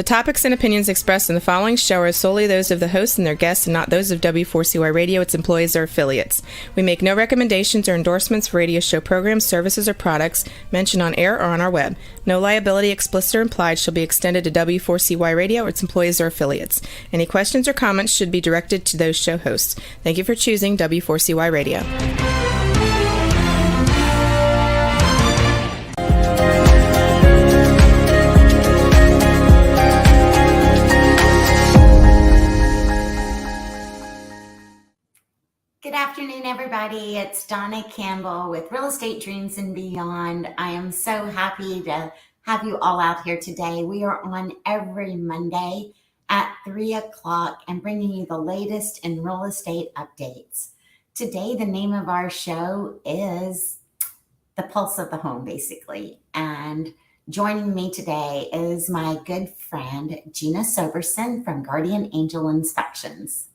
topics and opinions expressed in the following show are solely those of the host and their guests and not those of W4CY Radio, its employees, or affiliates. We make no recommendations or endorsements for radio show programs, services, or products mentioned on air or on our web. No liability, explicit or implied, shall be extended to W4CY Radio or its employees or affiliates. Any questions or comments should be directed to those show hosts. Thank you for choosing W4CY Radio. Good afternoon, everybody. It's Donna Campbell with Real Estate Dreams and Beyond. I am so happy to have you all out here today. We are on every Monday at 3 o'clock and bringing you the latest in real estate updates. Today, the name of our show is The Pulse of the Home, basically. And joining me today is my good friend, Gina Soberson from Guardian Angel Inspections.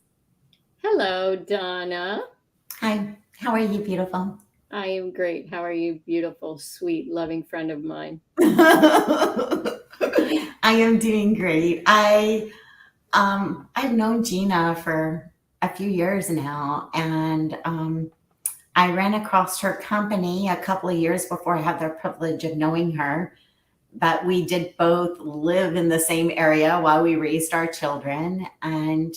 Hello, Donna. Hi, how are you, beautiful? I am great. How are you, beautiful, sweet, loving friend of mine? I am doing great. I've known Gina for a few years now, and I ran across her company a couple of years before I had the privilege of knowing her. But we did both live in the same area while we raised our children, and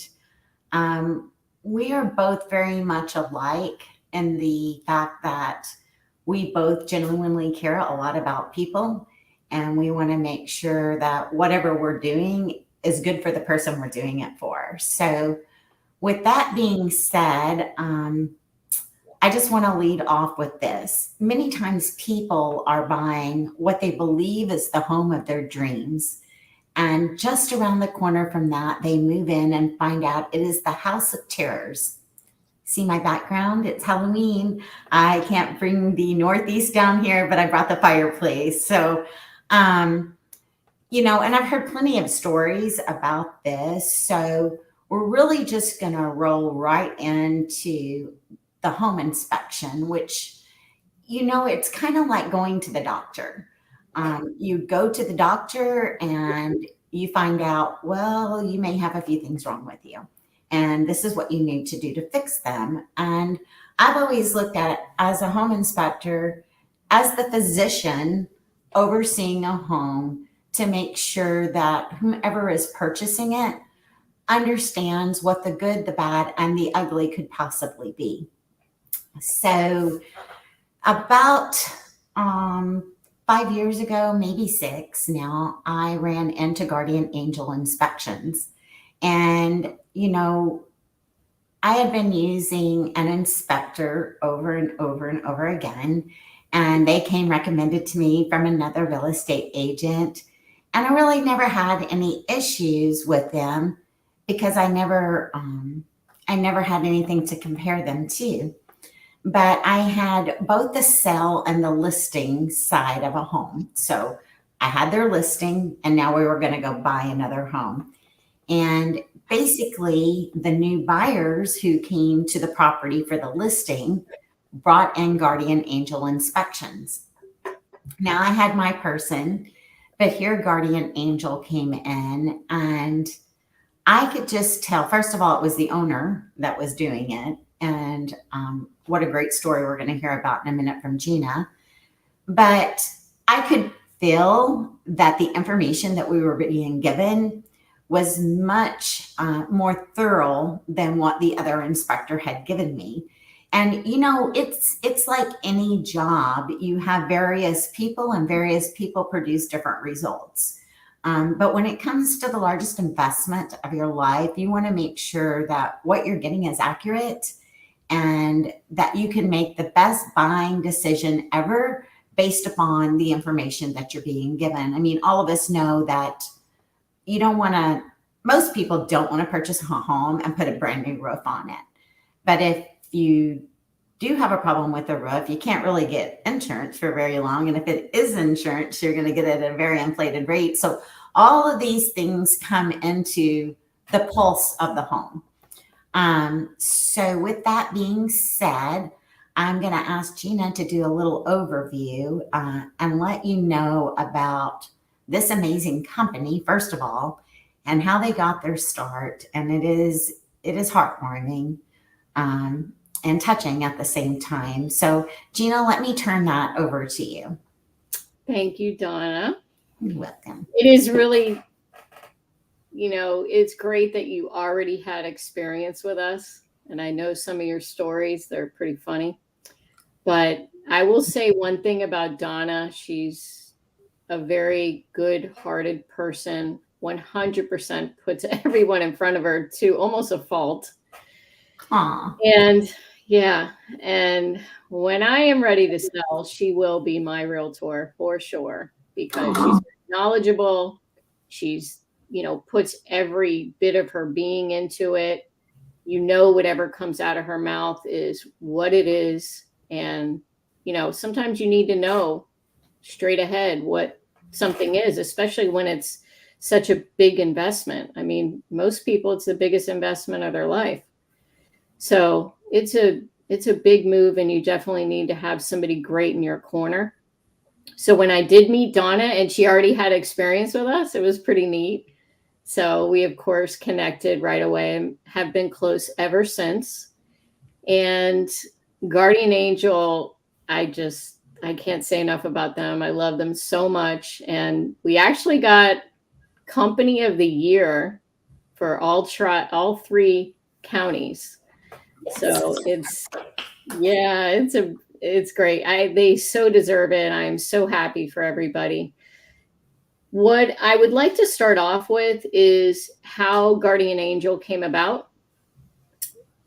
we are both very much alike in the fact that we both genuinely care a lot about people, and we want to make sure that whatever we're doing is good for the person we're doing it for. So with that being said, I just want to lead off with this. Many times people are buying what they believe is the home of their dreams. And just around the corner from that, they move in and find out it is the house of terrors. See my background? It's Halloween. I can't bring the Northeast down here, but I brought the fireplace. So, and I've heard plenty of stories about this. So we're really just going to roll right into the home inspection, which, it's kind of like going to the doctor. You go to the doctor and you find out, well, you may have a few things wrong with you, and this is what you need to do to fix them. And I've always looked at it as a home inspector, as the physician overseeing a home, to make sure that whomever is purchasing it understands what the good, the bad, and the ugly could possibly be. So about 5 years ago, maybe 6 now, I ran into Guardian Angel Inspections. And, I had been using an inspector over and over and over again. And they came recommended to me from another real estate agent. And I really never had any issues with them because I never had anything to compare them to. But I had both the sell and the listing side of a home. So I had their listing, and now we were going to go buy another home. And basically, the new buyers who came to the property for the listing brought in Guardian Angel Inspections. Now I had my person, but here Guardian Angel came in, and I could just tell, first of all, it was the owner that was doing it. And what a great story we're going to hear about in a minute from Gina. But I could feel that the information that we were being given was much more thorough than what the other inspector had given me. And, it's like any job. You have various people, and various people produce different results. But when it comes to the largest investment of your life, you want to make sure that what you're getting is accurate and that you can make the best buying decision ever based upon the information that you're being given. I mean, all of us know that most people don't want to purchase a home and put a brand new roof on it. But if you do have a problem with the roof, you can't really get insurance for very long. And if it is insurance, you're going to get it at a very inflated rate. So all of these things come into the pulse of the home. So with that being said, I'm going to ask Gina to do a little overview and let you know about this amazing company, first of all, and how they got their start. And it is heartwarming and touching at the same time. So Gina, let me turn that over to you. Thank you, Donna. You're welcome. It is really, it's great that you already had experience with us. And I know some of your stories, they're pretty funny. But I will say one thing about Donna. She's a very good-hearted person, 100% puts everyone in front of her to almost a fault. Aw. And yeah, and when I am ready to sell, she will be my realtor for sure, because she's very knowledgeable. She's, puts every bit of her being into it. Whatever comes out of her mouth is what it is. And, sometimes you need to know straight ahead what something is, especially when it's such a big investment. I mean, most people, it's the biggest investment of their life. So it's a big move, and you definitely need to have somebody great in your corner. So when I did meet Donna and she already had experience with us, it was pretty neat. So we, of course, connected right away and have been close ever since. And Guardian Angel, I can't say enough about them. I love them so much. And we actually got Company of the Year for all three counties. So it's great. They so deserve it. I'm so happy for everybody. What I would like to start off with is how Guardian Angel came about.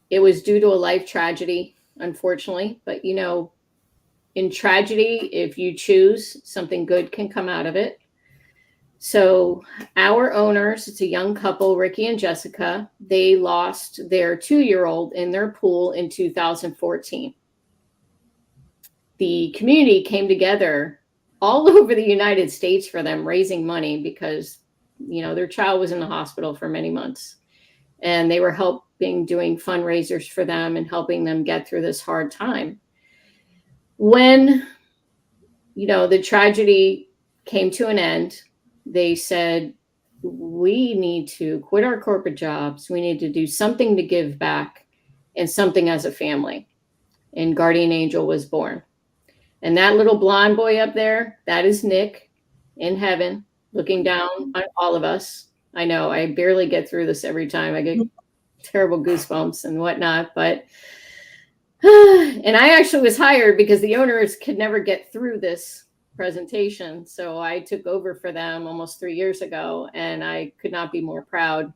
It was due to a life tragedy, unfortunately, but in tragedy, if you choose, something good can come out of it. So our owners, it's a young couple, Ricky and Jessica, they lost their 2-year-old in their pool in 2014. The community came together all over the United States for them, raising money because, their child was in the hospital for many months. And they were doing fundraisers for them and helping them get through this hard time. When, the tragedy came to an end, they said, we need to quit our corporate jobs. We need to do something to give back and something as a family. And Guardian Angel was born. And that little blonde boy up there, that is Nick in heaven, looking down on all of us. I know I barely get through this every time. I get terrible goosebumps and whatnot. But, and I actually was hired because the owners could never get through this presentation. So I took over for them almost 3 years ago, and I could not be more proud.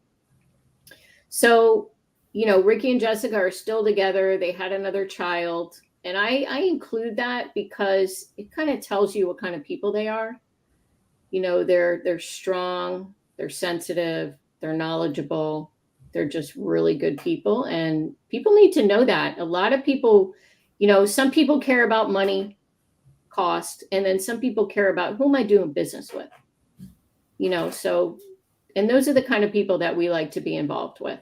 So, Ricky and Jessica are still together. They had another child. And I include that because it kind of tells you what kind of people they are. They're strong, they're sensitive, they're knowledgeable, they're just really good people. And people need to know that. A lot of people, some people care about money, cost, and then some people care about who am I doing business with. So, and those are the kind of people that we like to be involved with.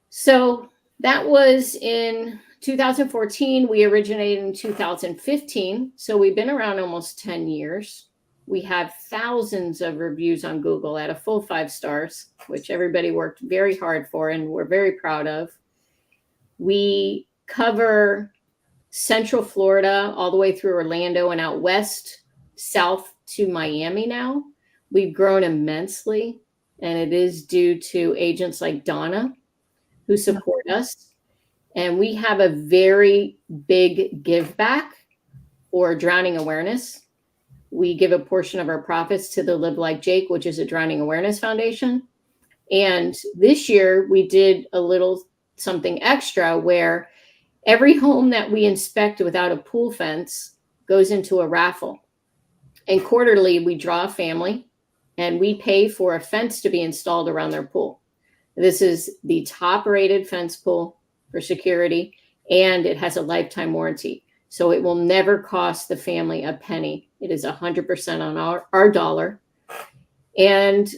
So that was in 2014. We originated in 2015. So we've been around almost 10 years. We have thousands of reviews on Google at a full 5 stars, which everybody worked very hard for and we're very proud of. We cover Central Florida all the way through Orlando and out west, south to Miami now. We've grown immensely, and it is due to agents like Donna who support us. And we have a very big give back for drowning awareness. We give a portion of our profits to the Live Like Jake, which is a drowning awareness foundation. And this year we did a little something extra where every home that we inspect without a pool fence goes into a raffle. And quarterly we draw a family and we pay for a fence to be installed around their pool. This is the top rated fence pool for security, and it has a lifetime warranty. So it will never cost the family a penny. It is 100% on our dollar. And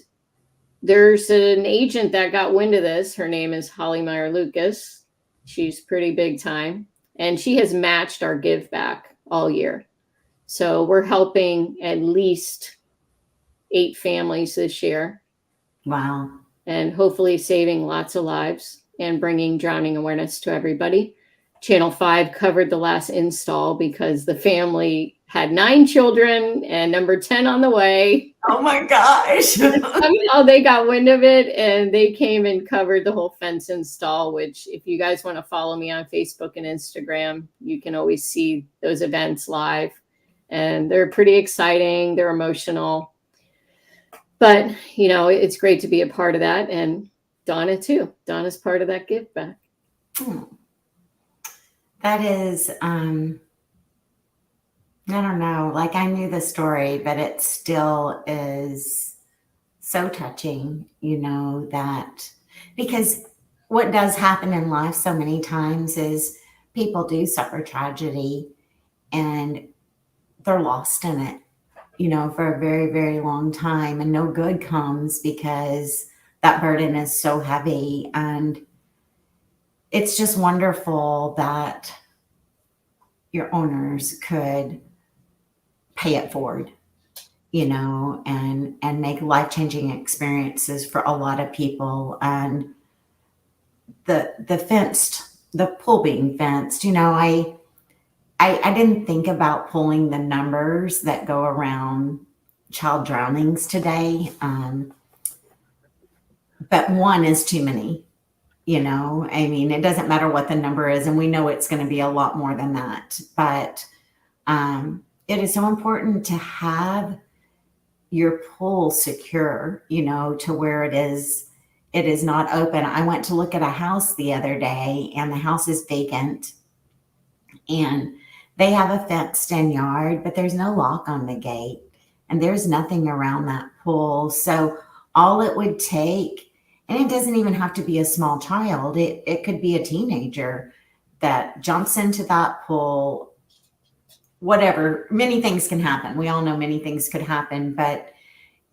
there's an agent that got wind of this. Her name is Holly Meyer Lucas. She's pretty big time. And she has matched our give back all year. So we're helping at least 8 families this year. Wow. and hopefully saving lots of lives and bringing drowning awareness to everybody. Channel 5 covered the last install because the family had 9 children and number 10 on the way. Oh my gosh. Somehow they got wind of it and they came and covered the whole fence install, which if you guys want to follow me on Facebook and Instagram, you can always see those events live. And they're pretty exciting. They're emotional. But, you know, it's great to be a part of that. And Donna, too. Donna's part of that give back. That is, I don't know, like I knew the story, but it still is so touching, you know, that because what does happen in life so many times is people do suffer tragedy and they're lost in it, you know, for a very, very long time, and no good comes because that burden is so heavy. And it's just wonderful that your owners could pay it forward, you know, and make life-changing experiences for a lot of people. And the pool being fenced, you know, I didn't think about pulling the numbers that go around child drownings today. But one is too many, you know. I mean, it doesn't matter what the number is, and we know it's going to be a lot more than that. But it is so important to have your pool secure, you know, to where it is not open. I went to look at a house the other day, and the house is vacant, and they have a fenced-in yard, but there's no lock on the gate, and there's nothing around that pool. So all it would take, and it doesn't even have to be a small child, it could be a teenager that jumps into that pool, whatever. Many things can happen. We all know many things could happen, but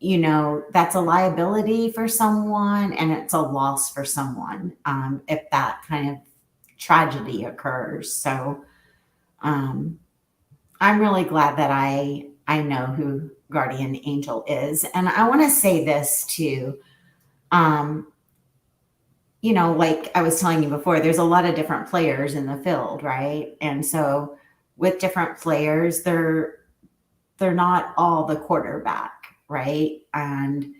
you know, that's a liability for someone and it's a loss for someone if that kind of tragedy occurs. So I'm really glad that I know who Guardian Angel is. And I want to say this too. You know, like I was telling you before, there's a lot of different players in the field, right? And so with different players, they're not all the quarterback, right? And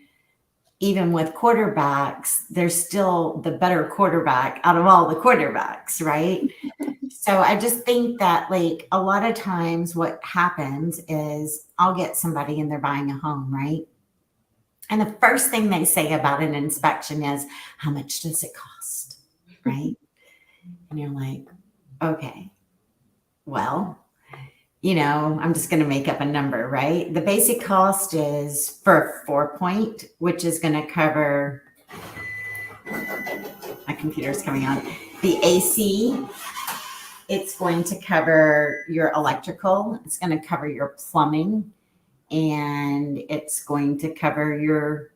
even with quarterbacks, there's still the better quarterback out of all the quarterbacks, right? So I just think that like a lot of times what happens is I'll get somebody and they're buying a home, right? And the first thing they say about an inspection is, how much does it cost, right? And you're like, okay, well, you know, I'm just going to make up a number, right? The basic cost is for a 4-point, which is going to cover, my computer's coming on, the AC. It's going to cover your electrical. It's going to cover your plumbing. And it's going to cover your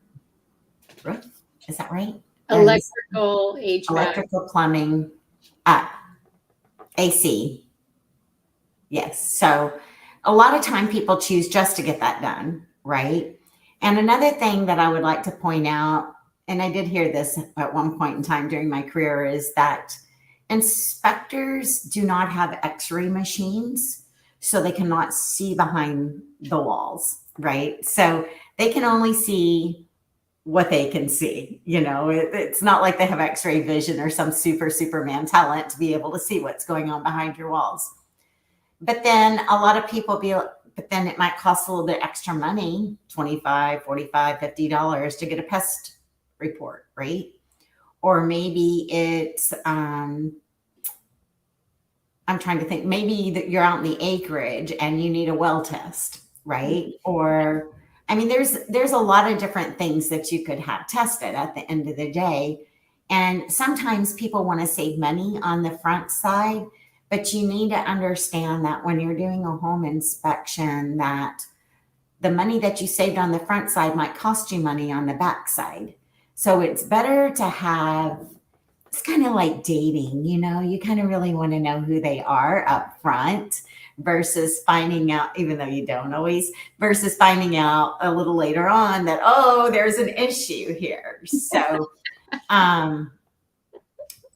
roof. Is that right? Electrical, HVAC. Electrical, plumbing, AC. Yes. So a lot of time people choose just to get that done, right? And another thing that I would like to point out, and I did hear this at one point in time during my career, is that inspectors do not have x-ray machines, so they cannot see behind the walls, right? So they can only see what they can see. You know, it's not like they have x-ray vision or some Superman talent to be able to see what's going on behind your walls. But then a lot of people but then it might cost a little bit extra money, $25, $45, $50 to get a pest report, right? Or maybe it's, I'm trying to think, maybe that you're out in the acreage and you need a well test, right? Or, I mean, there's a lot of different things that you could have tested at the end of the day. And sometimes people want to save money on the front side, but you need to understand that when you're doing a home inspection, that the money that you saved on the front side might cost you money on the back side. So it's better to have it's kind of like dating, you kind of really want to know who they are up front versus finding out, even though you don't always, versus finding out a little later on that, oh, there's an issue here. So,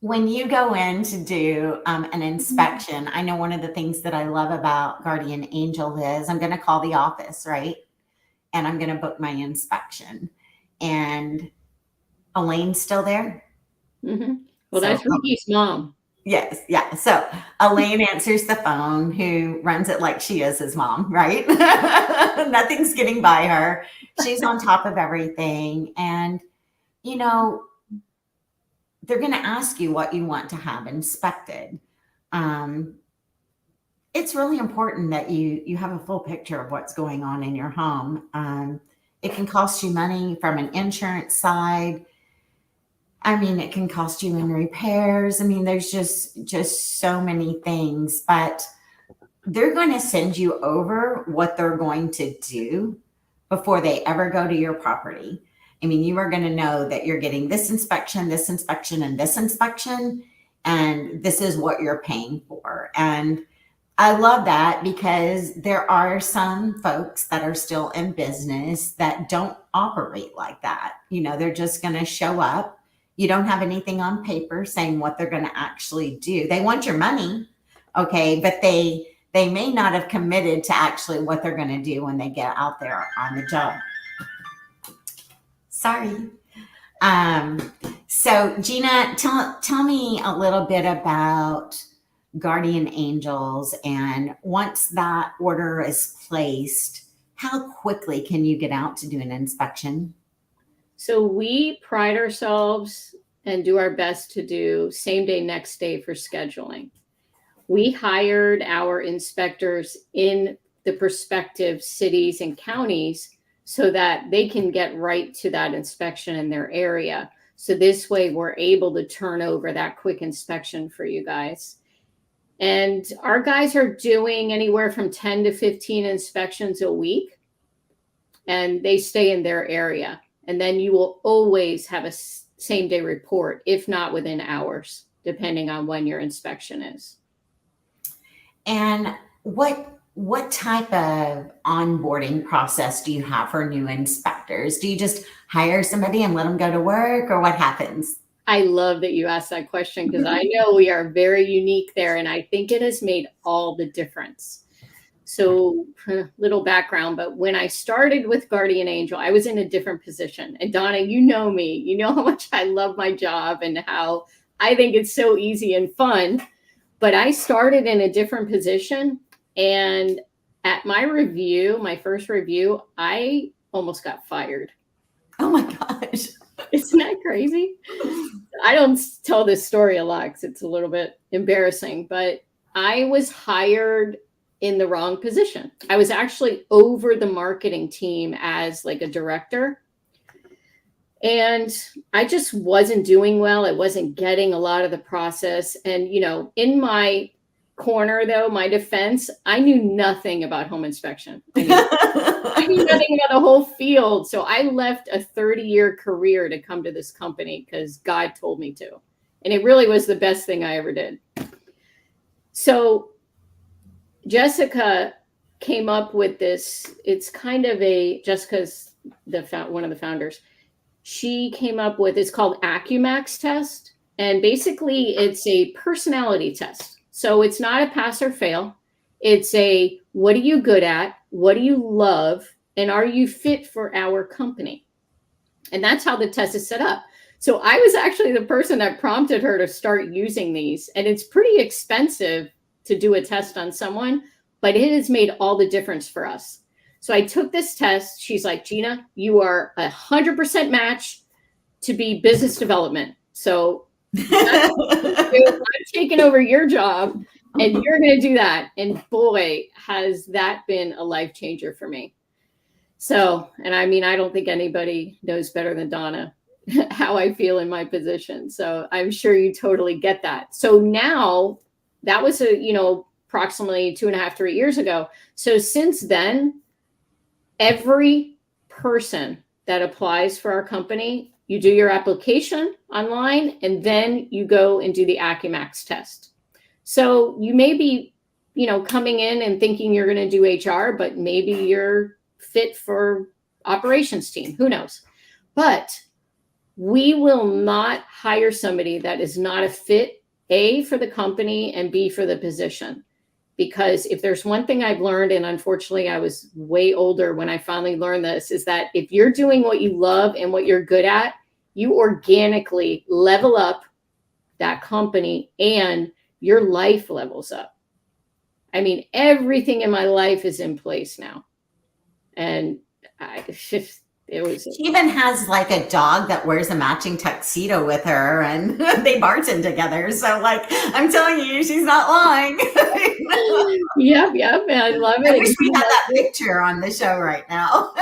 when you go in to do an inspection, I know one of the things that I love about Guardian Angel is I'm going to call the office, right? And I'm going to book my inspection. And Elaine's still there? Mm-hmm. Well, that's Ricky's mom. Yes. Yeah. So Elaine answers the phone, who runs it like she is his mom, right? Nothing's getting by her. She's on top of everything. And, they're going to ask you what you want to have inspected. It's really important that you have a full picture of what's going on in your home. It can cost you money from an insurance side. I mean, it can cost you in repairs. I mean, there's just so many things, but they're going to send you over what they're going to do before they ever go to your property. I mean, you are going to know that you're getting this inspection, and this inspection, and this is what you're paying for. And I love that, because there are some folks that are still in business that don't operate like that. They're just going to show up. You don't have anything on paper saying what they're going to actually do. They want your money, okay, but they may not have committed to actually what they're going to do when they get out there on the job. Sorry. So Gina, tell me a little bit about Guardian Angels, and once that order is placed, how quickly can you get out to do an inspection? So we pride ourselves and do our best to do same day, next day for scheduling. We hired our inspectors in the prospective cities and counties so that they can get right to that inspection in their area. So this way we're able to turn over that quick inspection for you guys. And our guys are doing anywhere from 10 to 15 inspections a week, and they stay in their area. And then you will always have a same day report, if not within hours, depending on when your inspection is. And what type of onboarding process do you have for new inspectors? Do you just hire somebody and let them go to work, or what happens? I love that you asked that question, because I know we are very unique there, and I think it has made all the difference. So, little background, but when I started with Guardian Angel, I was in a different position. And Donna, you know me, you know how much I love my job and how I think it's so easy and fun. But I started in a different position, and at my first review, I almost got fired. Oh my gosh. Isn't that crazy? I don't tell this story a lot because it's a little bit embarrassing, but I was hired in the wrong position. I was actually over the marketing team as like a director. And I just wasn't doing well. I wasn't getting a lot of the process. And, in my corner, though, my defense, I knew nothing about home inspection. I knew nothing about the whole field. So I left a 30-year career to come to this company because God told me to. And it really was the best thing I ever did. So Jessica came up with this. It's kind of Jessica's one of the founders. She came up with, it's called AccuMax test. And basically it's a personality test. So it's not a pass or fail. It's what are you good at? What do you love? And are you fit for our company? And that's how the test is set up. So I was actually the person that prompted her to start using these. And it's pretty expensive to do a test on someone, but it has made all the difference for us. So I took this test. She's like, Gina, you are 100% match to be business development. So I'm taking over your job and you're going to do that. And boy, has that been a life changer for me. So, and I mean, I don't think anybody knows better than Donna how I feel in my position. So I'm sure you totally get that. So now that was approximately 2.5, 3 years ago. So since then, every person that applies for our company, you do your application online, and then you go and do the AccuMax test. So you may be, coming in and thinking you're going to do HR, but maybe you're fit for operations team. Who knows? But we will not hire somebody that is not a fit, A, for the company, and B, for the position. Because if there's one thing I've learned, and unfortunately I was way older when I finally learned this, is that if you're doing what you love and what you're good at, you organically level up that company and your life levels up. I mean, everything in my life is in place now. And she even has like a dog that wears a matching tuxedo with her, and they bartend together. So like, I'm telling you, she's not lying. Yep. I love it. I wish we had that picture on the show right now.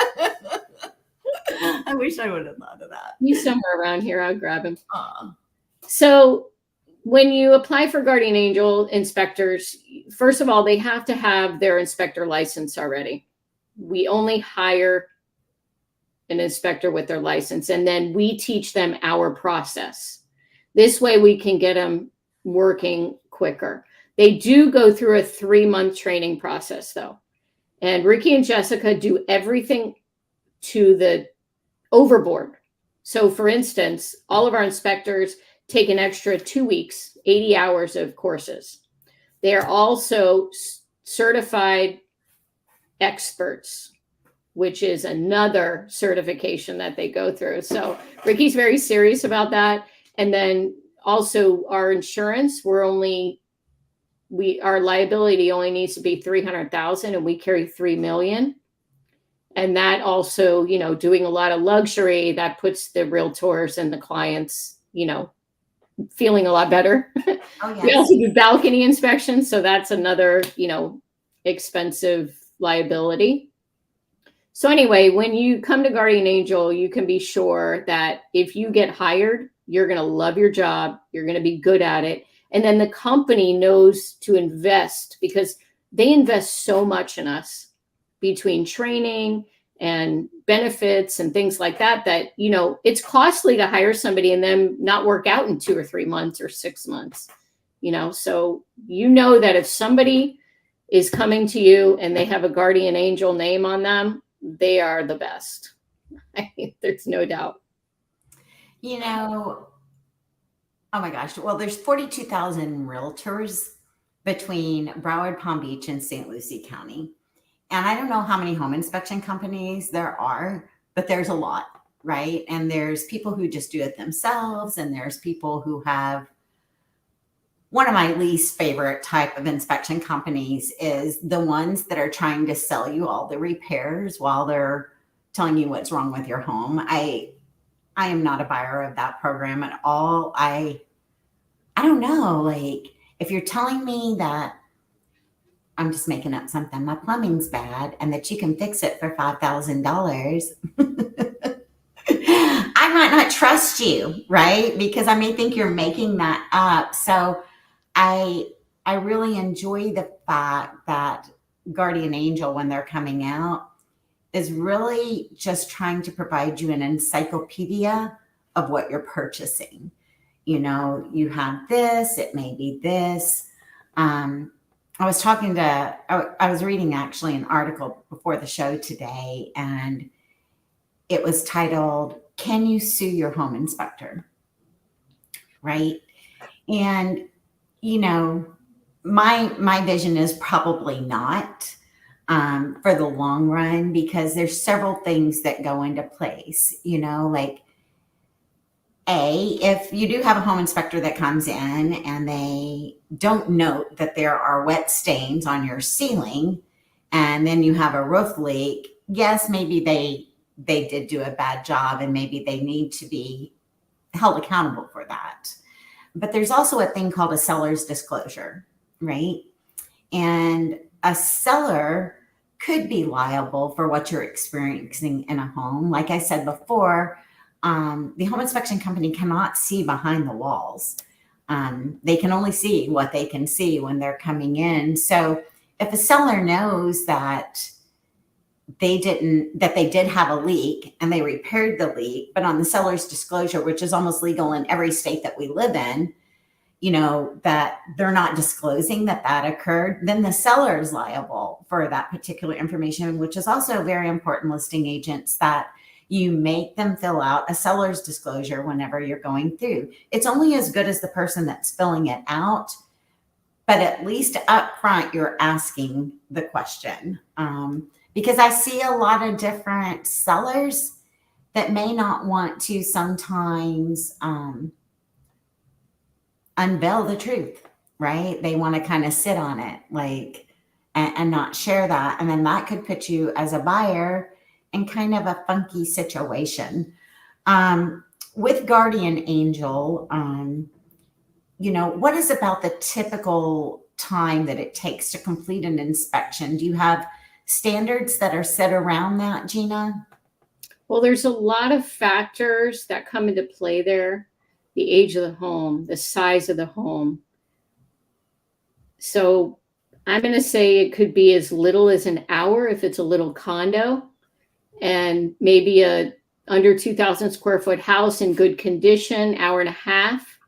I wish I would have thought of that. He's somewhere around here. I'll grab him. So when you apply for guardian angel inspectors, first of all, they have to have their inspector license already. We only hire an inspector with their license, and then we teach them our process. This way we can get them working quicker. They do go through a 3-month training process though. And Ricky and Jessica do everything to the overboard. So for instance, all of our inspectors take an extra 2 weeks, 80 hours of courses. They are also certified experts, which is another certification that they go through. So Ricky's very serious about that. And then also our insurance, our liability only needs to be $300,000, and we carry $3 million. And that also, doing a lot of luxury, that puts the realtors and the clients, feeling a lot better. Oh, yes. We also do balcony inspections. So that's another, expensive liability. So anyway, when you come to Guardian Angel, you can be sure that if you get hired, you're going to love your job. You're going to be good at it. And then the company knows to invest, because they invest so much in us between training and benefits and things like that, it's costly to hire somebody and then not work out in 2 or 3 months or 6 months, so that if somebody is coming to you and they have a guardian angel name on them, they are the best. There's no doubt. Oh my gosh. Well, there's 42,000 realtors between Broward, Palm Beach, and St. Lucie County. And I don't know how many home inspection companies there are, but there's a lot, right? And there's people who just do it themselves. And there's people who have, one of my least favorite type of inspection companies is the ones that are trying to sell you all the repairs while they're telling you what's wrong with your home. I am not a buyer of that program at all. I don't know, like, if you're telling me that, I'm just making up something, my plumbing's bad and that you can fix it for $5,000, I might not trust you, right? Because I may think you're making that up. So I really enjoy the fact that Guardian Angel, when they're coming out, is really just trying to provide you an encyclopedia of what you're purchasing. You have this, it may be this. I was reading actually an article before the show today, and it was titled, "Can You Sue Your Home Inspector?" Right? And, my vision is probably not for the long run, because there's several things that go into place, like, if you do have a home inspector that comes in and they don't note that there are wet stains on your ceiling, and then you have a roof leak, yes, maybe they did do a bad job and maybe they need to be held accountable for that. But there's also a thing called a seller's disclosure, right? And a seller could be liable for what you're experiencing in a home. Like I said before, the home inspection company cannot see behind the walls. They can only see what they can see when they're coming in. So if a seller knows that they did have a leak and they repaired the leak, but on the seller's disclosure, which is almost legal in every state that we live in, that they're not disclosing that occurred, then the seller is liable for that particular information, which is also very important, listing agents, that you make them fill out a seller's disclosure whenever you're going through. It's only as good as the person that's filling it out, but at least up front, you're asking the question. Because I see a lot of different sellers that may not want to sometimes unveil the truth, right? They want to kind of sit on it, and not share that. And then that could put you as a buyer in kind of a funky situation. With Guardian Angel, what is about the typical time that it takes to complete an inspection? Do you have standards that are set around that, Gina? Well, there's a lot of factors that come into play there. The age of the home, the size of the home. So I'm going to say it could be as little as an hour if it's a little condo, and maybe a under 2,000 square foot house in good condition, hour and a half.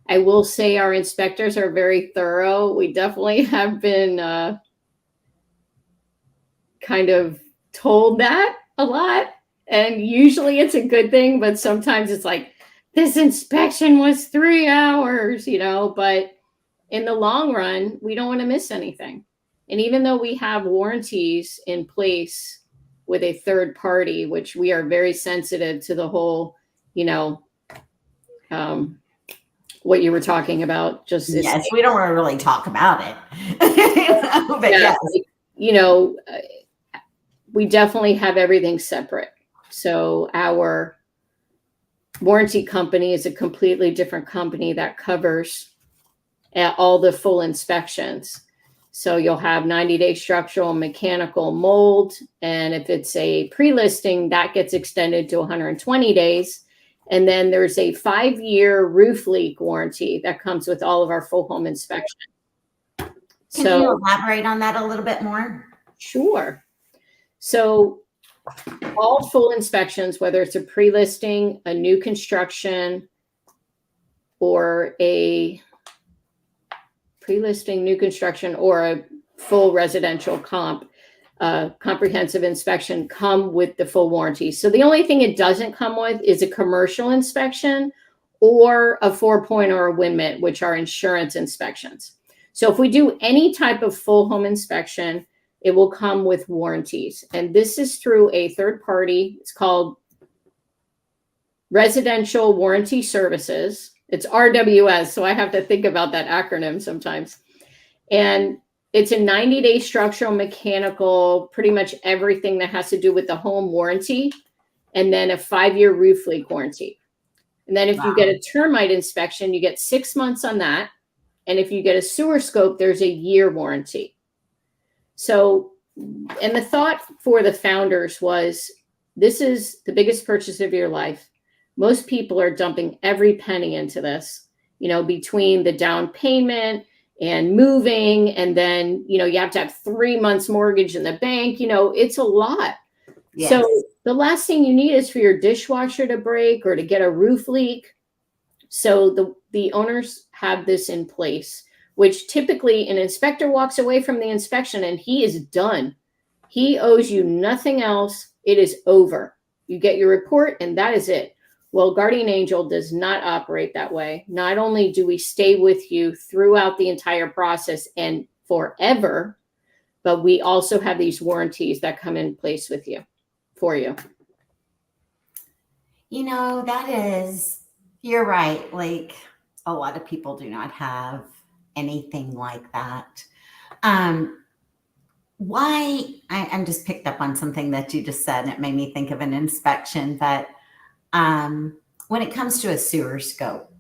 I will say our inspectors are very thorough. We definitely have been kind of told that a lot, and usually it's a good thing, but sometimes it's like, this inspection was 3 hours, but in the long run, we don't want to miss anything. And even though we have warranties in place with a third party, which we are very sensitive to the whole, what you were talking about, just this. Yes, we don't want to really talk about it. But Yeah, yes. We definitely have everything separate. So our warranty company is a completely different company that covers all the full inspections. So you'll have 90-day structural and mechanical mold. And if it's a pre-listing, that gets extended to 120 days. And then there's a 5-year roof leak warranty that comes with all of our full home inspection. Can you elaborate on that a little bit more? Sure. So all full inspections, whether it's a pre-listing, a new construction, or a pre-listing, new construction, or a full residential comprehensive inspection, come with the full warranty. So the only thing it doesn't come with is a commercial inspection or a 4-point or a WINMIT, which are insurance inspections. So if we do any type of full home inspection, it will come with warranties. And this is through a third party. It's called Residential Warranty Services. It's RWS, so I have to think about that acronym sometimes. And it's a 90-day structural, mechanical, pretty much everything that has to do with the home warranty, and then a 5-year roof leak warranty. And then if you get a termite inspection, you get 6 months on that. And if you get a sewer scope, there's a year warranty. So, and the thought for the founders was, this is the biggest purchase of your life. Most people are dumping every penny into this, between the down payment and moving. And then, you have to have 3 months mortgage in the bank. It's a lot. Yes. So the last thing you need is for your dishwasher to break or to get a roof leak. So the owners have this in place, which typically an inspector walks away from the inspection and he is done. He owes you nothing else. It is over. You get your report and that is it. Well, Guardian Angel does not operate that way. Not only do we stay with you throughout the entire process and forever, but we also have these warranties that come in place with you, for you. You're right. Like, a lot of people do not have anything like that. Why? I'm just picked up on something that you just said, and it made me think of an inspection. But when it comes to a sewer scope,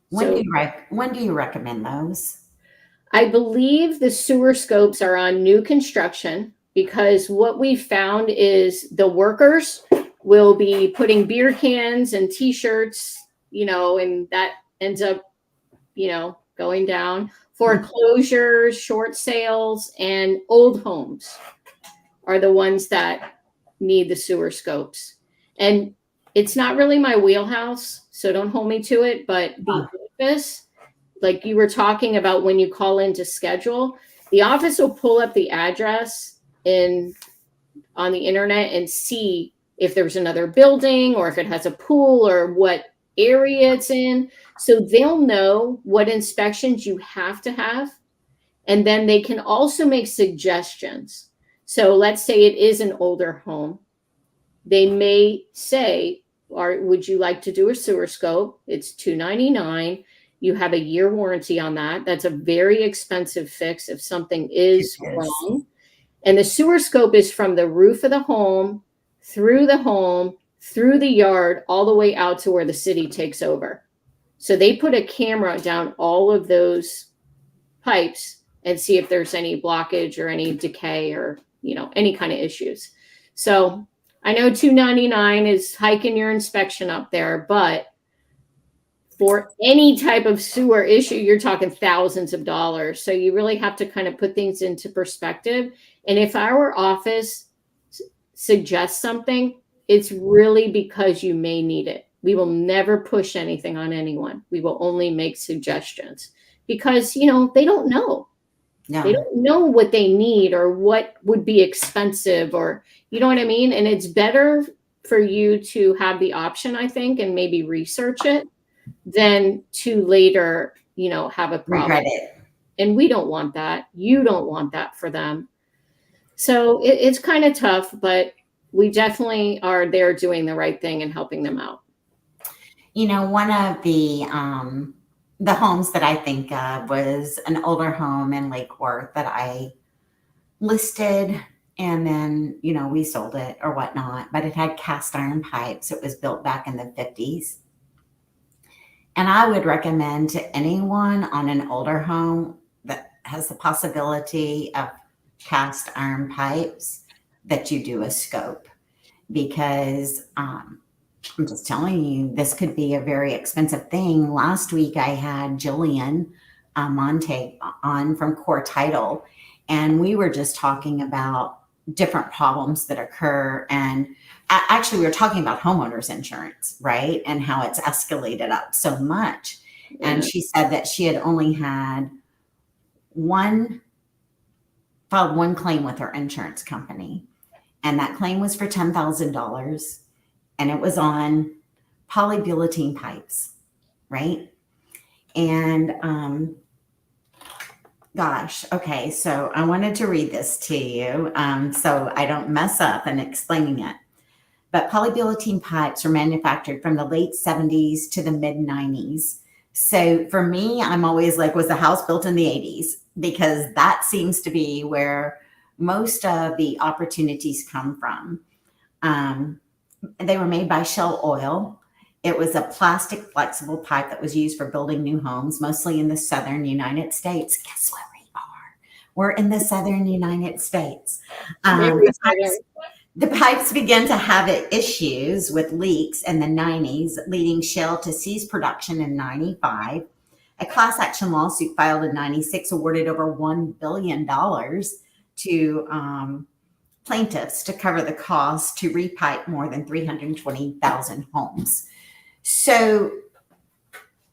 when do you recommend those? I believe the sewer scopes are on new construction, because what we found is the workers will be putting beer cans and T-shirts, and that ends up, going down. Foreclosures, short sales, and old homes. are the ones that need the sewer scopes. And it's not really my wheelhouse, so don't hold me to it, but the office, like you were talking about when you call in to schedule, the office will pull up the address on the internet and see if there's another building or if it has a pool or what area it's in. So they'll know what inspections you have to have. And then they can also make suggestions. So let's say it is an older home. They may say, would you like to do a sewer scope? It's $299. You have a year warranty on that. That's a very expensive fix if something is wrong. And the sewer scope is from the roof of the home, through the yard, all the way out to where the city takes over. So they put a camera down all of those pipes and see if there's any blockage or any decay or, any kind of issues. So I know $299 is hiking your inspection up there, but for any type of sewer issue, you're talking thousands of dollars. So you really have to kind of put things into perspective. And if our office suggests something, it's really because you may need it. We will never push anything on anyone. We will only make suggestions because, they don't know. No. They don't know what they need or what would be expensive or, you know what I mean? And it's better for you to have the option, I think, and maybe research it than to later, have a problem. Regret it. And we don't want that. You don't want that for them. So it's kind of tough, but we definitely are there doing the right thing and helping them out. One of the homes that I think of was an older home in Lake Worth that I listed, and then, we sold it or whatnot, but it had cast iron pipes. It was built back in the 50s. And I would recommend to anyone on an older home that has the possibility of cast iron pipes that you do a scope, because I'm just telling you, this could be a very expensive thing. Last week I had Jillian Monte on from Core Title, and we were just talking about different problems that occur. And actually we were talking about homeowners insurance, right? And how it's escalated up so much. Yeah. And she said that she had only had filed one claim with her insurance company. And that claim was for $10,000. And it was on polybutylene pipes, right? And gosh, okay, so I wanted to read this to you so I don't mess up in explaining it. But polybutylene pipes were manufactured from the late 70s to the mid 90s. So for me, I'm always like, was the house built in the 80s? Because that seems to be where most of the opportunities come from. They were made by Shell Oil. It was a plastic flexible pipe that was used for building new homes, mostly in the southern United States. Guess where we are? We're in the southern United States. The pipes began to have issues with leaks in the 90s, leading Shell to cease production in 95. A class action lawsuit filed in 96 awarded over $1 billion to plaintiffs to cover the cost to repipe more than 320,000 homes. So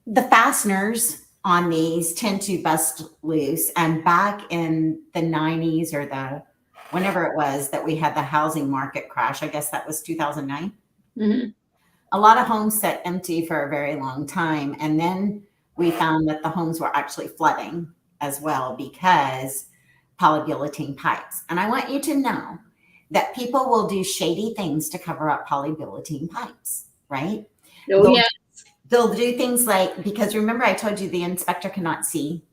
the fasteners on these tend to bust loose. And back in the 90s or whenever it was that we had the housing market crash, I guess that was 2009. Mm-hmm. A lot of homes sat empty for a very long time. And then we found that the homes were actually flooding as well because polybutylene pipes. And I want you to know that people will do shady things to cover up polybutylene pipes, right? Oh, They'll do things like, because remember I told you the inspector cannot see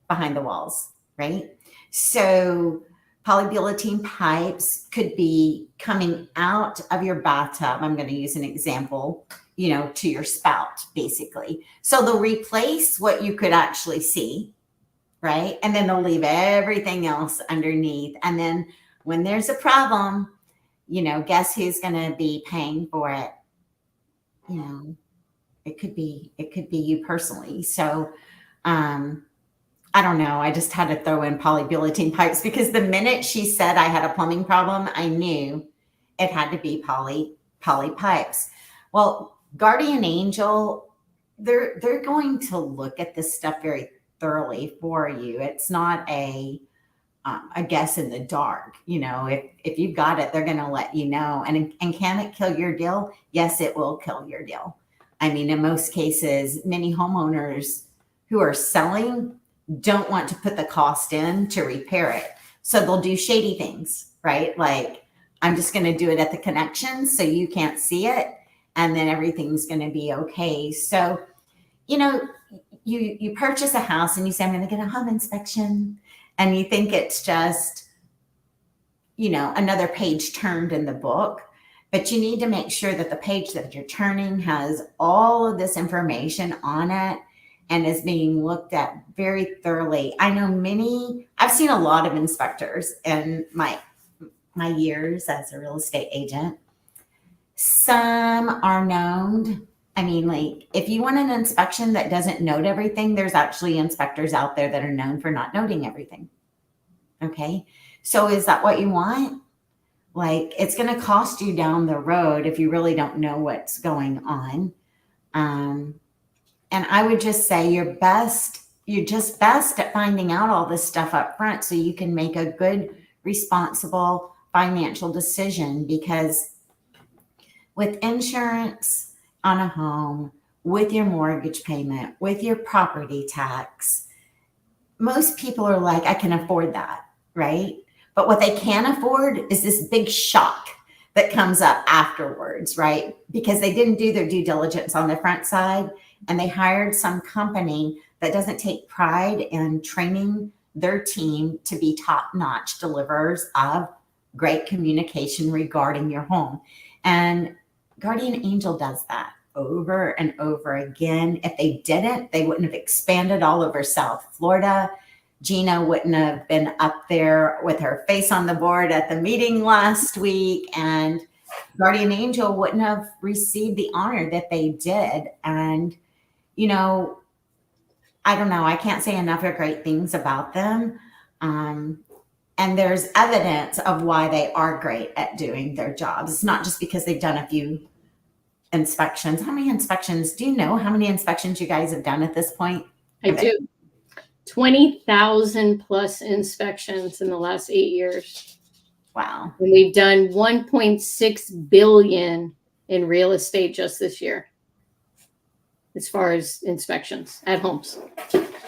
behind the walls, right? So polybutylene pipes could be coming out of your bathtub. I'm going to use an example, to your spout, basically. So they'll replace what you could actually see, right? And then they'll leave everything else underneath. And then when there's a problem, guess who's going to be paying for it? It could be you personally. So I don't know. I just had to throw in polybutylene pipes because the minute she said I had a plumbing problem, I knew it had to be poly pipes. Well, Guardian Angel, they're going to look at this stuff very thoroughly for you. It's not a guess in the dark. You know, if you've got it, they're going to let you know. And can it kill your deal? Yes, it will kill your deal. I mean, in most cases, many homeowners who are selling don't want to put the cost in to repair it. So they'll do shady things, right? Like, I'm just going to do it at the connection so you can't see it, and then everything's going to be okay. So, you know, you purchase a house and you say, I'm going to get a home inspection, and you think it's just, you know, another page turned in the book. But you need to make sure that the page that you're turning has all of this information on it and is being looked at very thoroughly. I know I've seen a lot of inspectors in my years as a real estate agent. Some are known. I mean, like, if you want an inspection that doesn't note everything, there's actually inspectors out there that are known for not noting everything. Okay. So is that what you want? Like, it's going to cost you down the road if you really don't know what's going on. And I would just say you're just best at finding out all this stuff up front so you can make a good, responsible financial decision. Because with insurance on a home, with your mortgage payment, with your property tax, most people are like, I can afford that, right? But what they can't afford is this big shock that comes up afterwards, right? Because they didn't do their due diligence on the front side, and they hired some company that doesn't take pride in training their team to be top-notch deliverers of great communication regarding your home. And Guardian Angel does that over and over again. If they didn't, they wouldn't have expanded all over South Florida. Gina wouldn't have been up there with her face on the board at the meeting last week, and Guardian Angel wouldn't have received the honor that they did. And, you know, I don't know. I can't say enough of great things about them. And there's evidence of why they are great at doing their jobs. It's not just because they've done a few inspections. How many inspections? Do you know how many inspections you guys have done at this point? I do. 20,000 plus inspections in the last 8 years. Wow. And we've done 1.6 billion in real estate just this year, as far as inspections at homes.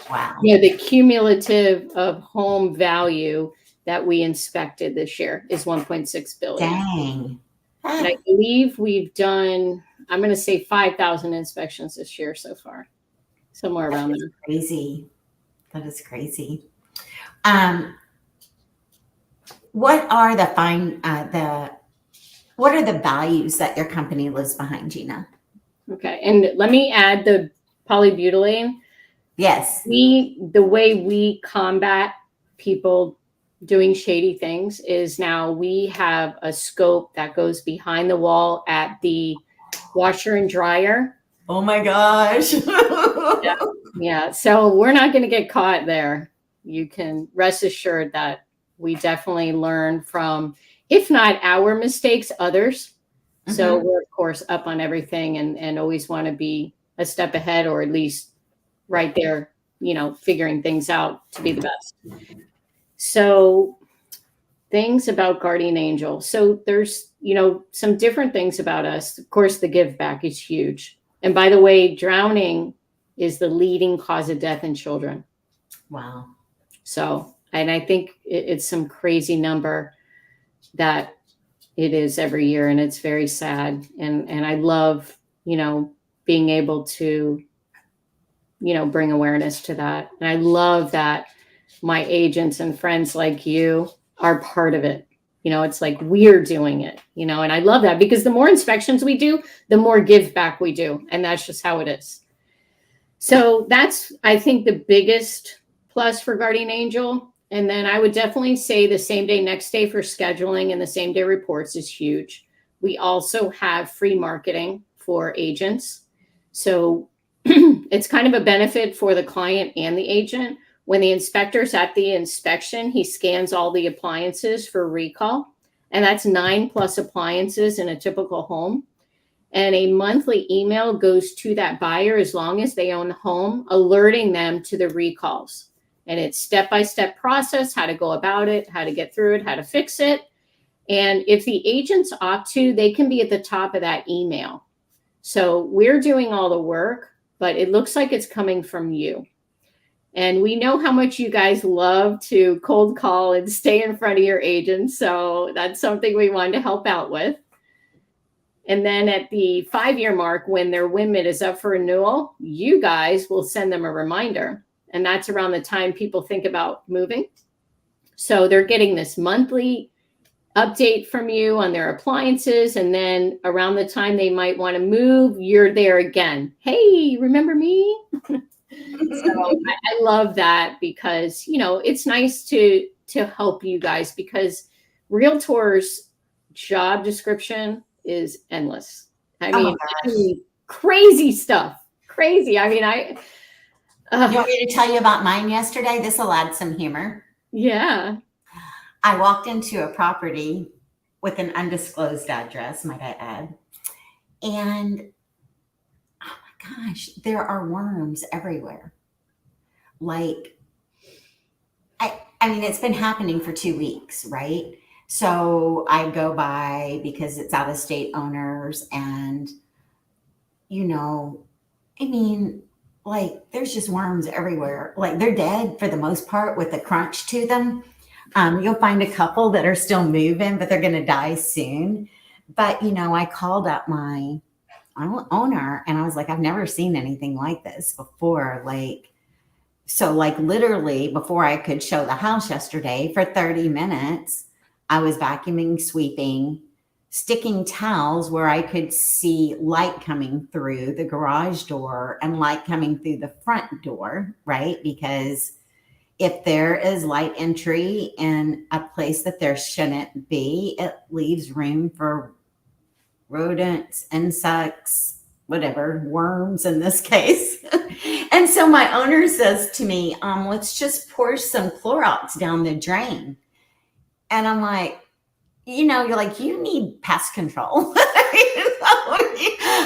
Wow. Yeah, the cumulative of home value that we inspected this year is 1.6 billion. Dang. And I believe we've done, I'm going to say 5,000 inspections this year so far, somewhere around there. Crazy. That is crazy. What are what are the values that your company lives behind, Gina? Okay, and let me add the polybutylene. Yes. The way we combat people doing shady things is now we have a scope that goes behind the wall at the washer and dryer. Oh my gosh. Yeah. So we're not going to get caught there. You can rest assured that we definitely learn from, if not our mistakes, others. Mm-hmm. So we're, of course, up on everything and always want to be a step ahead, or at least right there, you know, figuring things out to be the best. So things about Guardian Angel. So there's, you know, some different things about us. Of course, the give back is huge. And by the way, drowning is the leading cause of death in children. Wow. So, and I think it's some crazy number that it is every year, and it's very sad. And I love, you know, being able to, you know, bring awareness to that. And I love that my agents and friends like you are part of it. You know, it's like we're doing it, you know, and I love that because the more inspections we do, the more give back we do. And that's just how it is. So that's, I think, the biggest plus for Guardian Angel. And then I would definitely say the same day, next day for scheduling and the same day reports is huge. We also have free marketing for agents. So it's kind of a benefit for the client and the agent When the inspector's at the inspection, he scans all the appliances for recall. And that's 9+ appliances in a typical home. And a monthly email goes to that buyer as long as they own the home, alerting them to the recalls. And it's step-by-step process, how to go about it, how to get through it, how to fix it. And if the agents opt to, they can be at the top of that email. So we're doing all the work, but it looks like it's coming from you. And we know how much you guys love to cold call and stay in front of your agents. So that's something we wanted to help out with. And then at the 5-year mark, when their WINMIT is up for renewal, you guys will send them a reminder. And that's around the time people think about moving. So they're getting this monthly update from you on their appliances. And then around the time they might want to move, you're there again. Hey, remember me? So I love that because, you know, it's nice to help you guys because realtors' job description is endless. I mean, crazy stuff. Crazy. I mean, you want me to tell you about mine yesterday? This will add some humor. Yeah. I walked into a property with an undisclosed address, might I add. And oh my gosh, there are worms everywhere. Like, I mean, it's been happening for 2 weeks, right? So I go by because it's out of state owners and, you know, I mean, like there's just worms everywhere. Like they're dead for the most part with a crunch to them. You'll find a couple that are still moving, but they're going to die soon. But, you know, I called up my owner and I was like, I've never seen anything like this before. So literally before I could show the house yesterday for 30 minutes, I was vacuuming, sweeping, sticking towels where I could see light coming through the garage door and light coming through the front door, right? Because if there is light entry in a place that there shouldn't be, it leaves room for rodents, insects, whatever, worms in this case. And so my owner says to me, let's just pour some Clorox down the drain. And I'm like, you know, you're like, you need pest control.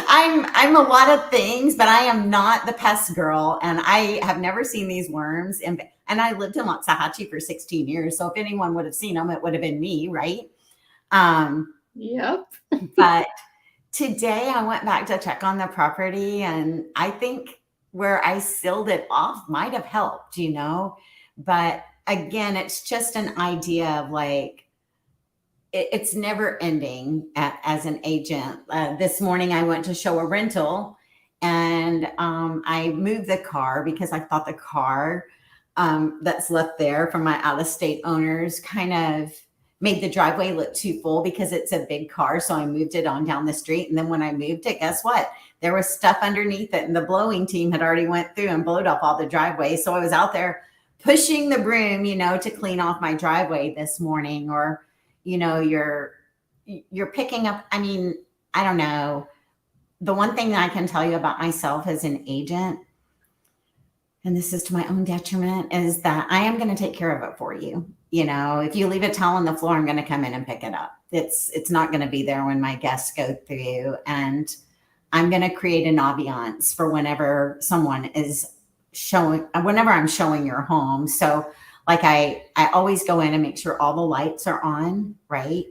I'm a lot of things, but I am not the pest girl. And I have never seen these worms. And I lived in Waxahachie for 16 years. So if anyone would have seen them, it would have been me, right? Yep. But today I went back to check on the property. And I think where I sealed it off might have helped, you know. But again, it's just an idea of like, it's never ending as an agent. This morning I went to show a rental and I moved the car because I thought the car that's left there from my out-of-state owners kind of made the driveway look too full because it's a big car. So I moved it on down the street. And then when I moved it, guess what? There was stuff underneath it and the blowing team had already went through and blowed up all the driveways. So I was out there pushing the broom, you know, to clean off my driveway this morning. Or, you know, you're picking up, I mean, I don't know. The one thing that I can tell you about myself as an agent, and this is to my own detriment, is that I am going to take care of it for you. You know, if you leave a towel on the floor, I'm going to come in and pick it up. It's not going to be there when my guests go through. And I'm going to create an ambiance for whenever someone is whenever I'm showing your home. So like I always go in and make sure all the lights are on, right?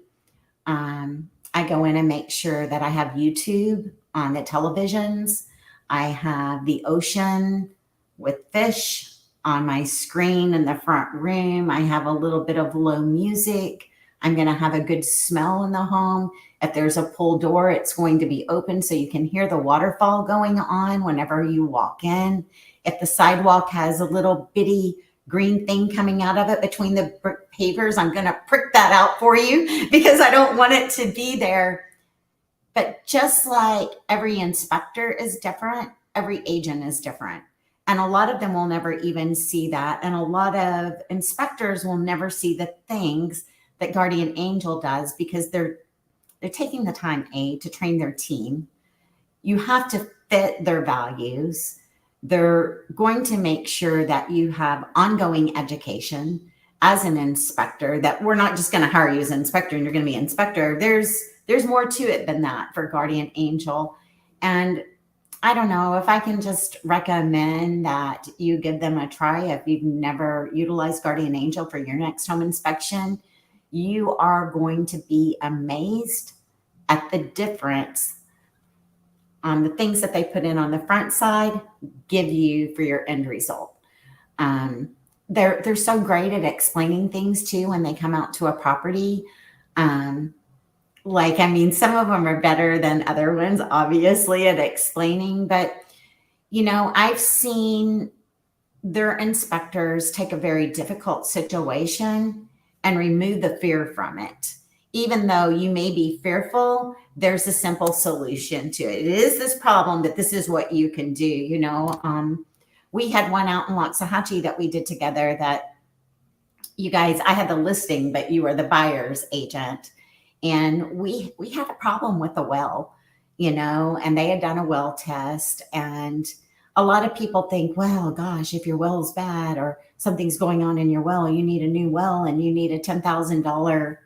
I go in and make sure that I have YouTube on the televisions. I have the ocean with fish on my screen in the front room. I have a little bit of low music. I'm going to have a good smell in the home. If there's a pull door, it's going to be open so you can hear the waterfall going on whenever you walk in. If the sidewalk has a little bitty green thing coming out of it between the brick pavers, I'm going to prick that out for you because I don't want it to be there. But just like every inspector is different, every agent is different. And a lot of them will never even see that. And a lot of inspectors will never see the things that Guardian Angel does because they're taking the time, to train their team. You have to fit their values. They're going to make sure that you have ongoing education as an inspector, that we're not just going to hire you as an inspector and you're going to be an inspector. There's more to it than that for Guardian Angel. And I don't know if I can just recommend that you give them a try. If you've never utilized Guardian Angel for your next home inspection, you are going to be amazed at the difference on the things that they put in on the front side give you for your end result. They're so great at explaining things too when they come out to a property. Some of them are better than other ones, obviously, at explaining. But, I've seen their inspectors take a very difficult situation and remove the fear from it. Even though you may be fearful, there's a simple solution to it. It is this problem, but this is what you can do. We had one out in Loxahatchee that we did together that you guys, I had the listing, but you were the buyer's agent. And we had a problem with the well, and they had done a well test. And a lot of people think, well, gosh, if your well's bad or something's going on in your well, you need a new well and you need a $10,000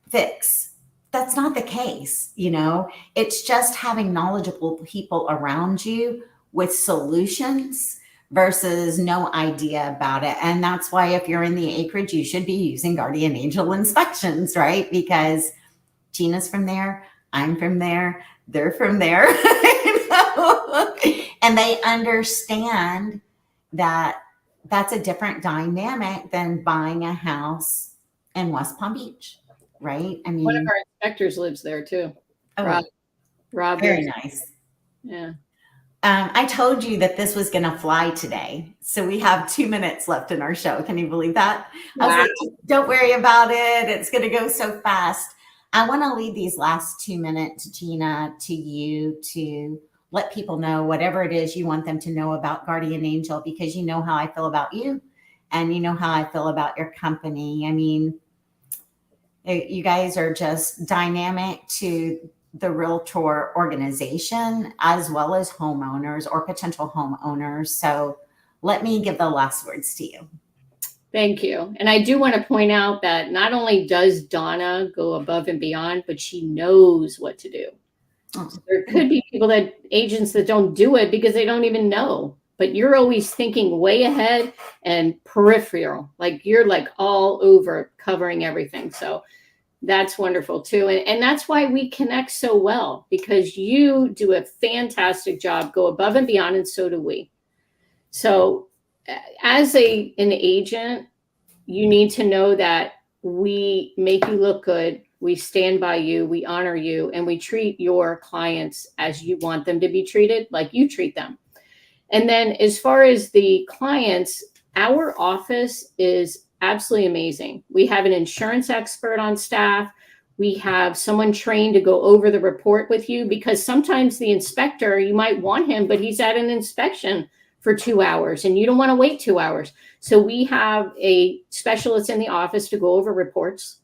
fix. That's not the case. It's just having knowledgeable people around you with solutions versus no idea about it. And that's why if you're in the acreage, you should be using Guardian Angel inspections, right? Because Gina's from there, I'm from there, they're from there, and they understand that that's a different dynamic than buying a house in West Palm Beach, right? I mean, one of our inspectors lives there too. Oh, Rob, very nice. Yeah. I told you that this was going to fly today. So we have 2 minutes left in our show. Can you believe that? Wow. I was like, don't worry about it. It's going to go so fast. I want to leave these last 2 minutes, Gina, to you to let people know whatever it is you want them to know about Guardian Angel, because you know how I feel about you and you know how I feel about your company. I mean, you guys are just dynamic to the realtor organization as well as homeowners or potential homeowners. So let me give the last words to you. Thank you. And I do want to point out that not only does Donna go above and beyond, but she knows what to do. So there could be agents that don't do it because they don't even know, but you're always thinking way ahead and peripheral, like you're like all over covering everything. So that's wonderful too. And that's why we connect so well, because you do a fantastic job, go above and beyond, and so do we. So as an agent, you need to know that we make you look good. We stand by you, we honor you, and we treat your clients as you want them to be treated, like you treat them. And then as far as the clients, our office is absolutely amazing. We have an insurance expert on staff. We have someone trained to go over the report with you, because sometimes the inspector, you might want him, but he's at an inspection for 2 hours and you don't want to wait 2 hours. So we have a specialist in the office to go over reports.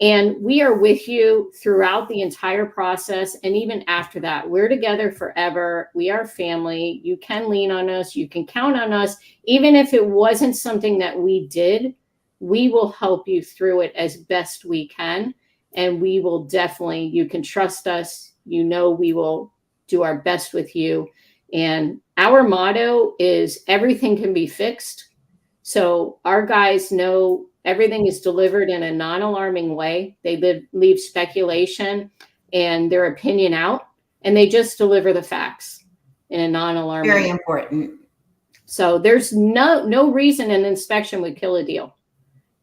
And we are with you throughout the entire process. And even after that, we're together forever. We are family. You can lean on us. You can count on us. Even if it wasn't something that we did, we will help you through it as best we can. And we will definitely, you can trust us. We will do our best with you. And our motto is everything can be fixed. So our guys know everything is delivered in a non-alarming way. They leave speculation and their opinion out, and they just deliver the facts in a non-alarming way. Very important. So there's no reason an inspection would kill a deal.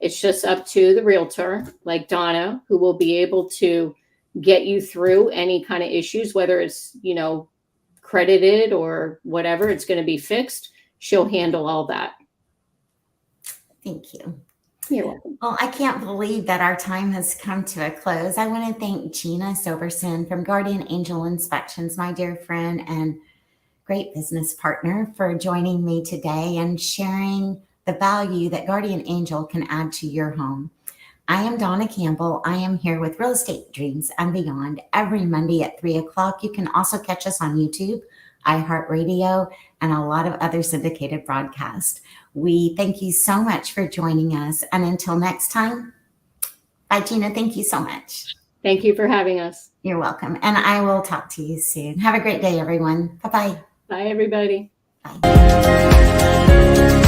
It's just up to the realtor, like Donna, who will be able to get you through any kind of issues, whether it's, credited or whatever, it's going to be fixed. She'll handle all that. Thank you. You're welcome. Well, I can't believe that our time has come to a close. I want to thank Gina Soberson from Guardian Angel Inspections, my dear friend and great business partner, for joining me today and sharing the value that Guardian Angel can add to your home. I am Donna Campbell. I am here with Real Estate Dreams and Beyond every Monday at 3 o'clock. You can also catch us on YouTube iHeartRadio, and a lot of other syndicated broadcasts. We thank you so much for joining us. And until next time, bye, Gina. Thank you so much. Thank you for having us. You're welcome. And I will talk to you soon. Have a great day, everyone. Bye-bye. Bye, everybody. Bye.